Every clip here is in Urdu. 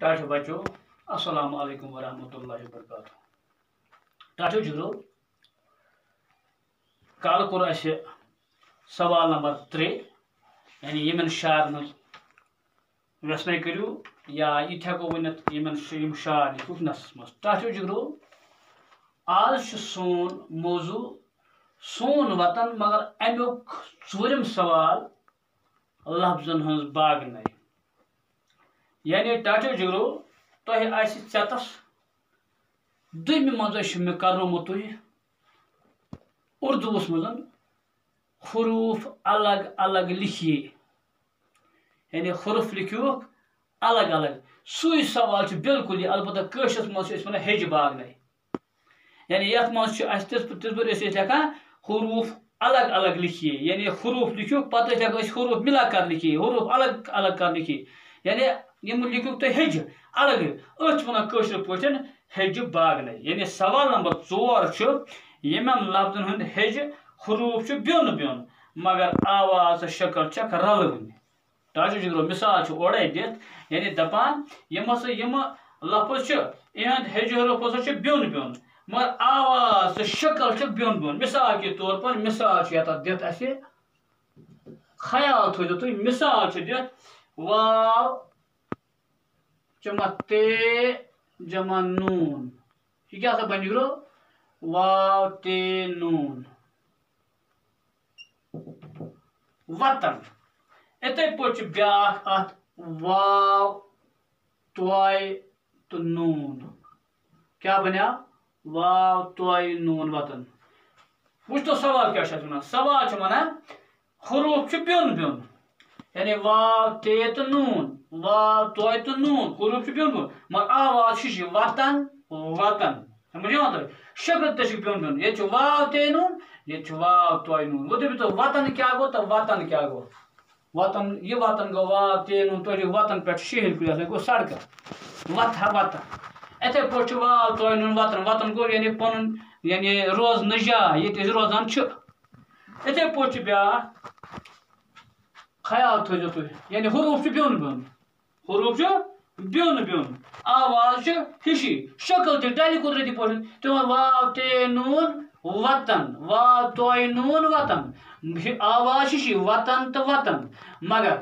ٹاٹھو بچو السلام علیکم ورحمۃ اللہ وبرکاتہ ٹاٹھو جگرو کال کور اس سوال نمبر 3 یعنی یمن شعر ویسنے کرو یا یہ ہیکو ونت یم شعر ککنس مز ٹاٹھو جگرو آج سون موضوع سون وطن مگر امیک ژورم سوال لفظن ہز باغنائی یعنی ٹاٹھو جگرو تہ آسہ ژیتس دم مز مے کرنومت تھی اردوس مز حروف الگ الگ لکھیے یعنی حرف لکھوک الگ الگ سوئی سوال بالکل یہ البتہ کشرس مز ونان ہج باغنائی یعنی یت مز تس پہ ہیکان حروف الگ الگ لکھیے یعنی حروف لکھوک پتہ ہیکو حروف ملا کر لکھیے حروف الگ الگ کر لکھیے یعنی یم لکھوک تہ ہج الگ ات ونان کشر پہ ہج باغنائی یعنی سوال نمبر 4 یمن لفظن ہند ہج حروف بیون بیون مگر آواز شکل چھ رلونی ٹاٹھو جگرو مثال اورے دت یعنی دپان یم ہسا یم لفظ یہند ہج حروف ہسا بیون بیون مگر آواز شکل بیون بیون مثال کے طور پر مثال یت دت اس خیال تھو تھی مثال دت واو جمع تے جمع نون یہ کیا سا بن جگرو واو تے نون وطن اتھے پہ بیاکھ ات واو توائے تو نون کیا بنیا واو توائے نون وطن وچ تو سوال کیا ونان سوال ونان حروف بیون بیون یعنی واو تے تو نون واو توائے تو نون حروف بیون بیون مگر آواز ہش وطن وطن سمجھ تھی شکل تہ بیون بیون یہ واو تے نون یہ واو توائے نون وہ دپو تو وطن کیا گو تو وطن کیا گو وطن یہ وطن گو واو تے نون تو وطن پہ شہر کل گو سڑک وطن وطن اتھے پہ واو توائے نون وطن وطن گو یعنی پن یعنی روزن جاے یہ روزان اتھے پہ بیا خیال تھو تھی یعنی حروف بیون بیون حروف بیون بیون آواز ہشی شکل تہ ڈل قدرتی پہ تم واو تے نون وطن واو توائے نون وطن آواز ہشی وطن تو وطن مگر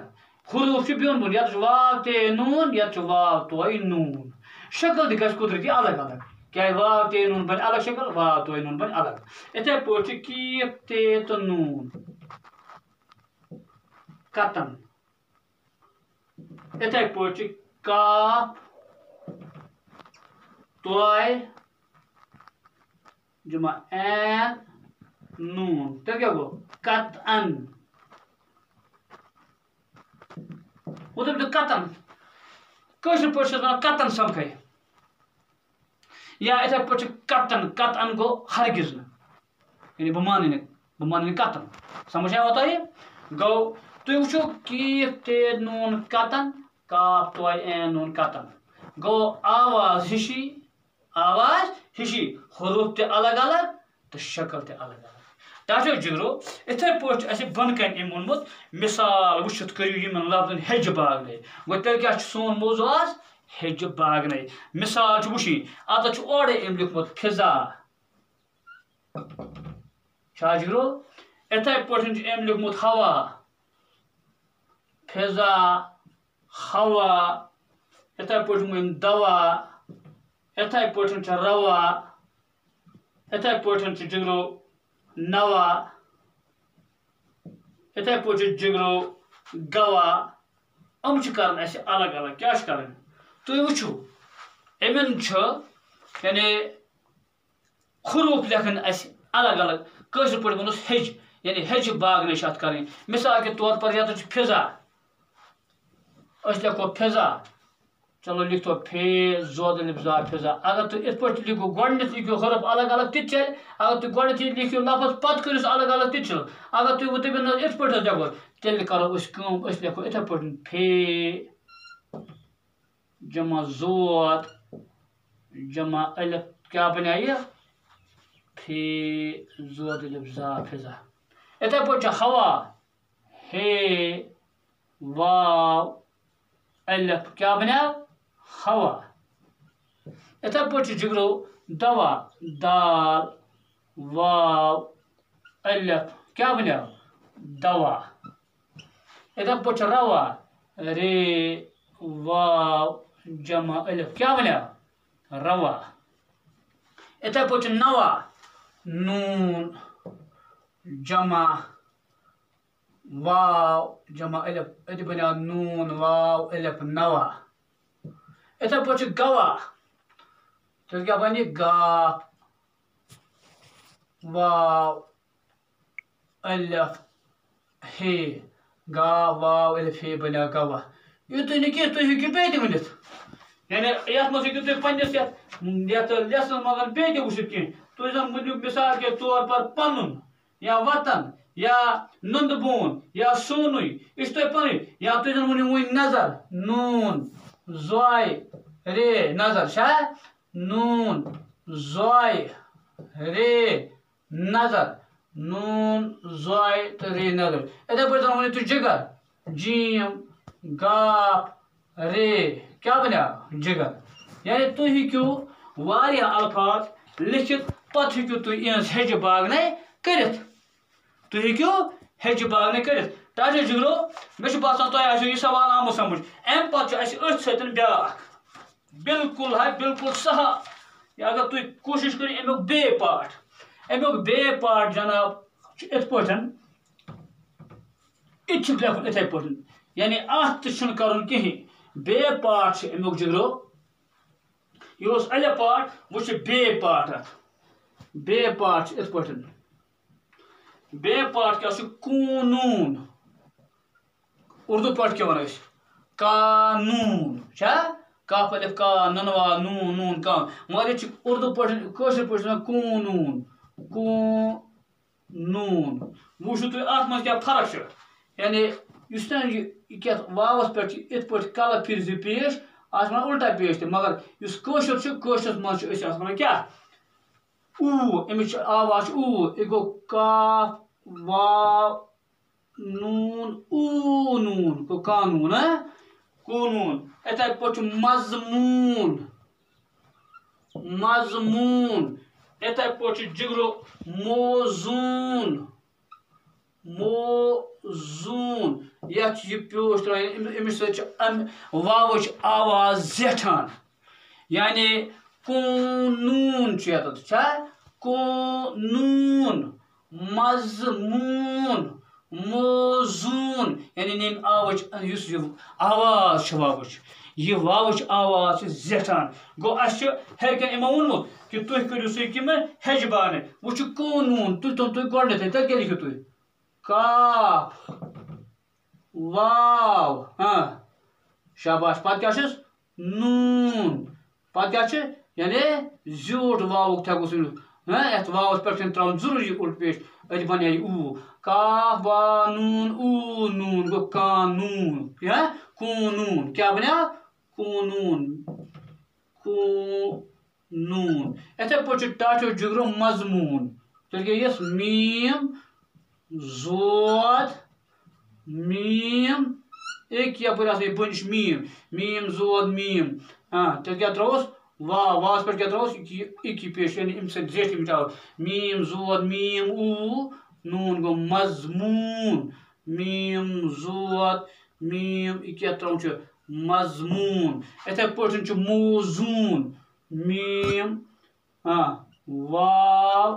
حروف بیون بیون یت واو تے نون یت واو توائے نون شکل تہ گژھِ قدرتی الگ الگ کیا واو تے نون بن الگ شکل واو توائے نون بن الگ اتھے پہ کیف تے تو نون کتن اتھے پہ کاف توائے جمع این نون تو کیا گو کتن وہ تو کتن کشر پہ کتن سمکھے یا اتھے پہ کتن کتن گو ہرگز یعنی بہ مان کتن سمجھ آتا یہ گو تھی وچو کیف تے نون کتن کاف توائے این نون کتن گو آواز ہشی حروف تے الگ الگ تو شکل تے الگ الگ ٹاٹھو جگرو اتھے پہ اس بن کن ام وونمت مثال وچھت کرو یمن لفظن ہج باغنائی گو تیل کیا سون موضوع آز ہج باغنائی مثال وچھی ات اورے ام لکھمت فضا جگرو اتھے پہ ام لکھمت ہوا فضا ہوا اتھے پہ دوا اتھے پہ روا اتھے پہ جگرو نوا اتھے پہ جگرو گوا ام کرن اس الگ الگ کیا کرن تھی وچھو امن یعنی حروف لکھن اس الگ الگ کشر پہ ونس ہج یعنی ہج باغنائی ات کریں مثال کے طور پر یت فضا اس لکھو فضا چلو لکھو فے زود لفظا فضا اگر تھی ات پہ لکھو گۄڈنیتھ لکھو حرف الگ الگ تہ چل اگر تھی گۄڈنیتھ لکھو لفظ پتہ کرس الگ الگ تہ چل اگر تھی دپو ات پہ لکھو تیل کرو اس لکھو اتھے پہ فے جمع زود جمع الف کیا بنیا یہ فے زود لفظا فضا اتھے پہ ہوا ہے واو الف کیا بنیا ہوا. اتھے پٲٹھۍ چھُ جگرو دوا دال واو الف کیا بنیو دوا. اتھے پٲٹھۍ چھُ روا رے واو جمع الف کیا بنیو روا. اتھے پٲٹھۍ چھُ نوا نون جمع واو جمع الف اتھ بنیو نون واو الف نوا. اتھے پٲٹھۍ چھُ گوا تیٚلہِ کیٛاہ بنہِ گاف واو الف ہے گاف واو الف ہے بنیو گوا. یُتُے نہٕ کینٛہہ تُہۍ ہیٚکِو بیٚیہِ تہِ ؤنِتھ یعنی یتھ منٛز ہیٚکِو تُہۍ پننِس یتھ لیسنس منٛز بیٚیہِ تہِ وٕچھِتھ کینٛہہ. تُہۍ زن ؤنِو مثال کے طور پر پنُن یا وطن یا نُندٕ بون یا سونُے یہِ چھُ تۄہہِ پنٕنۍ. یا تُہۍ زن ؤنِو وٕنۍ نظر نوٗن زوے رے نظر چھا نون زوے رے نظر نون زوے تہٕ رے نظر. اتھے پٲٹھۍ زن ؤنِو تُہۍ جگر جیم گاف رے کیا بنیو جگر. یعنی تُہۍ ہیٚکِو واریاہ الفاظ لیکھِتھ پتہٕ ہیٚکِو تُہۍ یِہٕنٛز ہیٚجہِ باگنَے کٔرِتھ. تُہۍ ہیٚکِو ہیٚجہِ باگنَے کٔرِتھ. ٹاٹا جگرو مےٚ چھُ باسان تۄہہِ آسیو یہِ سوال آمُت سمجھ. اَمہِ پتہٕ چھُ اَسہِ أتھۍ سۭتۍ بیٛاکھ بالکل بالکل سہل. اگر تُہۍ کوٗشِش کٔرِو اَمیُک بیٚیہِ پارٹ جناب چھُ یِتھ پٲٹھۍ یہِ تہِ چھُکھ لیکھُن یِتھَے پٲٹھۍ. یعنی اَتھ تہِ چھُنہٕ کَرُن کِہیٖنۍ. بیٚیہِ پارٹ چھُ اَمیُک جگرو یہِ اوس الف پارٹ وۄنۍ چھُ بیٚیہِ پارٹ اَتھ. بیٚیہِ پارٹ چھُ یِتھ پٲٹھۍ. بیٚیہِ پارٹ کیٛاہ چھُ قونوٗن اردو پٲٹھۍ کیٛاہ وَنو أسۍ قانوٗن چھا کاف الف کا ننوا نون نون کام مگر ییٚتہِ چھُ اردو پٲٹھۍ کٲشِر پٲٹھۍ وَنان قونوٗن قونوٗن. وٕچھِو تُہۍ اَتھ منٛز کیٛاہ فرق چھِ. یعنی یُس نا یہِ کیٛاہ واوَس پٮ۪ٹھ چھِ یِتھ پٲٹھۍ کَلہٕ پھِرِ زِ پیش اَتھ چھِ وَنان اُلٹا پیش تہِ. مگر یُس کٲشُر چھُ کٲشرِس منٛز چھِ أسۍ اَتھ وَنان کیٛاہ اوٗ أمِس چھِ آواز چھِ اوٗ. یہِ گوٚو کاف واو نوٗن اوٗ نوٗن گوٚو قانوٗن قونوٗن. یِتھَے پٲٹھۍ چھُ مضموٗن مضموٗن. یِتھَے پٲٹھۍ چھُ جگرو موزوٗن موزوٗن. یتھ چھُ یہِ پیوش ترٛاوان أمِس سۭتۍ چھِ امہِ واوٕچ آواز زیٹھان. یعنی قونوٗن چھُ ییٚتٮ۪تھ چھا قونوٗن مضموٗن موزوٗن. یعنی ییٚمہِ آوٕچ یُس یہِ آواز چھِ واوٕچ یہِ واوٕچ آواز چھِ زیٹھان. گوٚو اَسہِ چھُ ہیٚرِکٮ۪ن یِمو ووٚنمُت کہِ تُہۍ کٔرِو سُہ کِمہٕ ہیٚجہِ باگنَے. وۄنۍ چھُ قونوٗن تُہۍ تھوٚو تُہۍ گۄڈنٮ۪تھٕے تیٚلہِ کیٛاہ لیکھِو تُہۍ کاف واو شاباش. پتہٕ کیٛاہ چھُس نوٗن پتہٕ کیٛاہ چھِ یعنی زیوٗٹھ واوُک تہِ ہٮ۪کو سُہ یَتھ واوَس پٮ۪ٹھ چھِنہٕ ترٛاوُن ضروٗری اُلٹ پیش أتۍ بَنہِ یہِ اوٗ. کاف وا نوٗن اوٗ نوٗن گوٚو قانوٗن قونوٗن کیٛاہ بنیو قونوٗن قونوٗن. یِتھَے پٲٹھۍ چھُ ٹاٹھیو جگرو مضموٗن. تیٚلہِ گٔے یۄس میٖم زود میٖم أکۍ یَپٲرۍ آسان یہِ بٔنۍ چھِ میٖم میٖم زود میٖم تیٚلہِ کیٛاہ ترٛاوُس واو واوَس پٮ۪ٹھ کیٛاہ ترٛاوُس اِکی پیش یعنی اَمہِ سۭتۍ زیٹھِ مِٹاو میٖم زود میٖم اوٗ نوٗن گوٚو مضموٗن میٖم زود میٖم یہِ کیٛاہ ترٛاوُن چھُ مضموٗن. یِتھَے پٲٹھۍ چھُ موزوٗن میٖم واو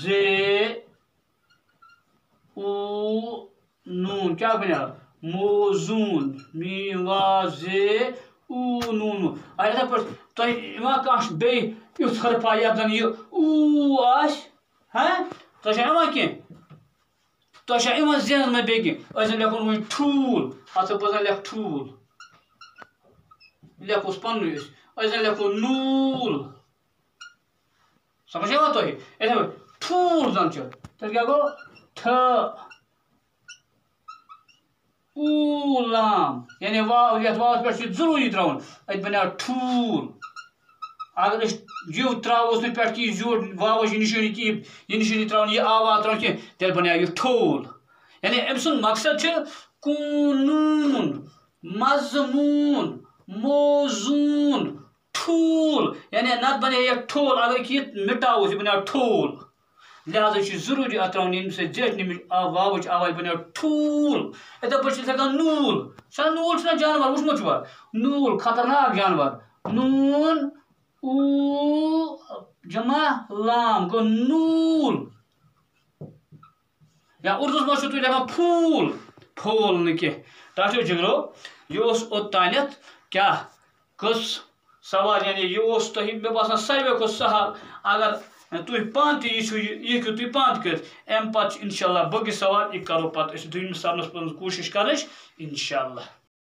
زے اوٗ نوٗن کیٛاہ بنیو موزوٗن میٖم واو زے اوٗ نوٗن. یِتھَے پٲٹھۍ تۄہہِ یِوان کانٛہہ بیٚیہِ یُتھ حرفا یَتھ زَن یہِ اوٗ آسہِ تۄہہِ چھا یِوان کینٛہہ تۄہہِ چھا یِوان ذہنَس منٛز بیٚیہِ کینٛہہ. أسۍ زَن لیکھُن وۄنۍ ٹھوٗل اَتھ بہٕ زَن لیکھٕ ٹھوٗل لیکھوس پنٛنُے أسۍ زَن لیکھو نوٗل سمجھ یِوان تۄہہِ. یِتھَے پٲٹھۍ ٹھوٗل زَن چھُ تیٚلہِ کیٛاہ گوٚو ٹھ اوٗ لام یعنی واو یَتھ واوَس پٮ۪ٹھ چھُ ضروٗری ترٛاوُن اَتہِ بنیو ٹھوٗل. اگر أسۍ یہِ ترٛاووس نہٕ پٮ۪ٹھ کِہیٖنۍ زیوٗٹھ واوٕچ یہِ نِشٲنی کِہیٖنۍ یہِ نِشٲنی ترٛاوُن یہِ آواز ترٛاوُن کینٛہہ تیٚلہِ بنیو یہِ ٹھوٗل. یعنی أمۍ سُنٛد مقصد چھُ قونون مضمون موزون ٹھول یعنی نت بنے یہ ٹھول اگر یہ مٹاو یہ بنے ٹھول لہذا یہ ضروری ات تراؤن یم سے زیٹھ نمچ واوچ آواز بنے ٹھول اتھے پٲٹھۍ چھِ ہٮ۪کان نوٗل چھا نوٗل چھُنہ جانور وٕچھمُت چھُوا نوٗل خطرناک جانور نوٗن او جمع لام گوٚو نوٗل یا اردوس منٛز چھُو تُہۍ لیکھان پھوٗل پھول نہٕ کینٛہہ ڈاکٹر جگرو یہ اوس اوٚتانٮ۪تھ کیٛاہ کٔژ سوال یعنی یہ اوس تۄہہِ مےٚ باسان ساروے کھۄتہٕ سہل اگر تُہۍ پانہٕ تہِ یہِ چھُو یہِ ہیٚکِو تُہۍ پانہٕ تہِ کٔرِتھ اَمہِ پتہٕ چھُ اِنشاء اللہ باقٕے سوال یہِ کرو پتہٕ أسۍ دوٚیمِس سبنس منٛز کوٗشِش کرٕنٕچ اِنشاء اللہ